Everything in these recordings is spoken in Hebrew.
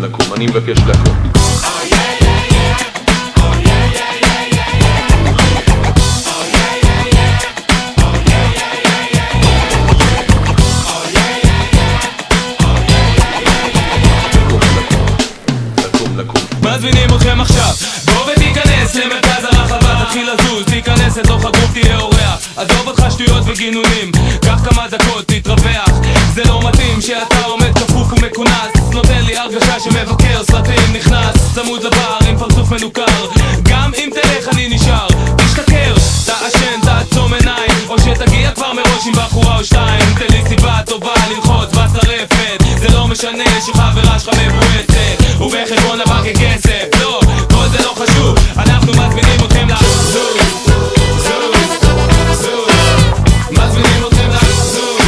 לקום, אני מבקש לקום. מזמינים אתכם עכשיו, בוא ותיכנס למרכז הרחבה, תתחיל לזוז, תיכנס לתוך הגוף, תהיה אורח. עזוב אותך שטויות וגינונים, קח כמה דקות, תתרווח. זה לא מתאים שאתה עומד כפוף ומכונס, נותן לי הרגשה שמבקר סרטים, נכנס צמוד לבר עם פרצוף מנוכר. גם אם תלך אני נשאר, תשתכר, תעשן, תעצום עיניים, או שתגיע כבר מראש עם בחורה או שתיים. תן לי סיבה טובה ללחוץ בשרפת, זה לא משנה שחברה שלך מבועצת ובחשבון הבנק כסף, לא, כל זה לא חשוב, אנחנו מזמינים אתכם לזוז, זוז, זוז, מזמינים אתכם לזוז,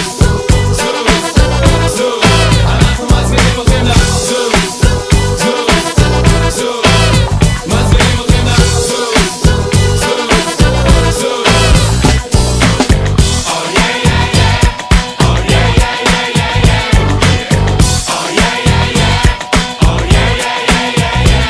זוז, זוז, אנחנו מזמינים אתכם לזוז, זוז, זוז, מזמינים אתכם לזוז, זוז, זוז. Oh yeah yeah yeah, oh yeah yeah yeah yeah yeah, oh yeah yeah yeah, oh yeah yeah yeah yeah.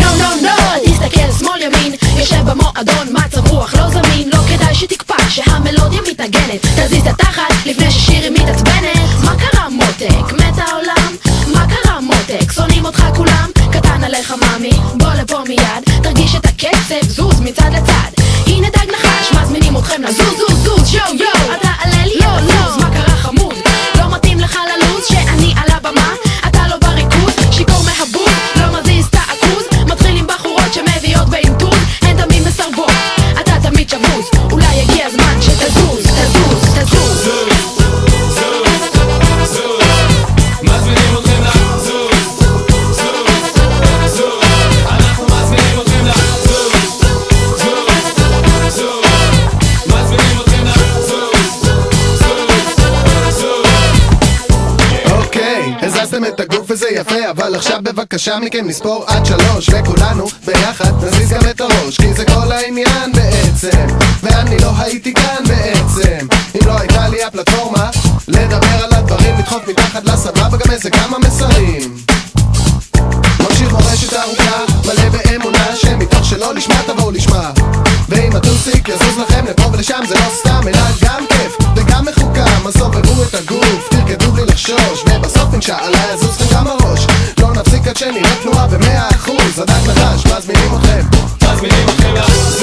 No no no, תסתכל שמאל ימין, יושב במועדון, מצב רוח לא זמין, לא כדאי שתקפא שהמלודיה מתנגנת, תזיז את התחת לפני ששירי מתעצבנת. מה קרה מותק? מת העולם? מה קרה מותק? שונאים אותך כולם? קטן עליך מאמי, בוא לפה מיד, תרגיש את הקצב, זוז מצד לצד. הנה דג נחש, מזמינים אתכם לזוז זוז זוז, יו יו, אתה עלה לי לא לא, מה קרה חמוד? לא מתאים לך ללוז שאני על הבמה, אתה לא בריכוז, שיקור מהבוז, לא מזיז את העכוז, מתחיל עם בחורות שמביאות באינטוז, הן תמיד מסרבות, אתה תמיד שבוז, אולי יגיע הזמן שתזוז, תזוז, תזוז. זוז, זוז, זוז, מזמינים אתכם לזוז, זוז, זוז, אנחנו מזמינים אתכם לזוז, זוז, זוז, מזמינים אתכם לזוז, זוז, זוז. אוקיי, הזזתם את הגוף וזה יפה, אבל עכשיו בבקשה מכם נספור עד 3 וכולנו ביחד נזיז גם את הראש, כי זה כל העניין בעצם, ואני לא הייתי כאן בעצם אם לא הייתה לי הפלטפורמה לדבר על הדברים, לדחוף מתחת לסבבה גם איזה כמה מסרים. ממשיך מורשת ארוכה, מלא באמונה שמתוך שלא לשמה תבואו לשמה, ואם הטוסיק יזוז לכם לפה ולשם זה לא סתם אלא גם כיף וגם מחוכם. אז סובבו את הגוף, תרקדו בלי לחשוש, ובסוף אינשאללה יזוז לכם גם הראש. לא נפסיק עד שנראה תנועה ב100%, הדק נחש, מזמינים אתכם מזמינים אתכם לזוז,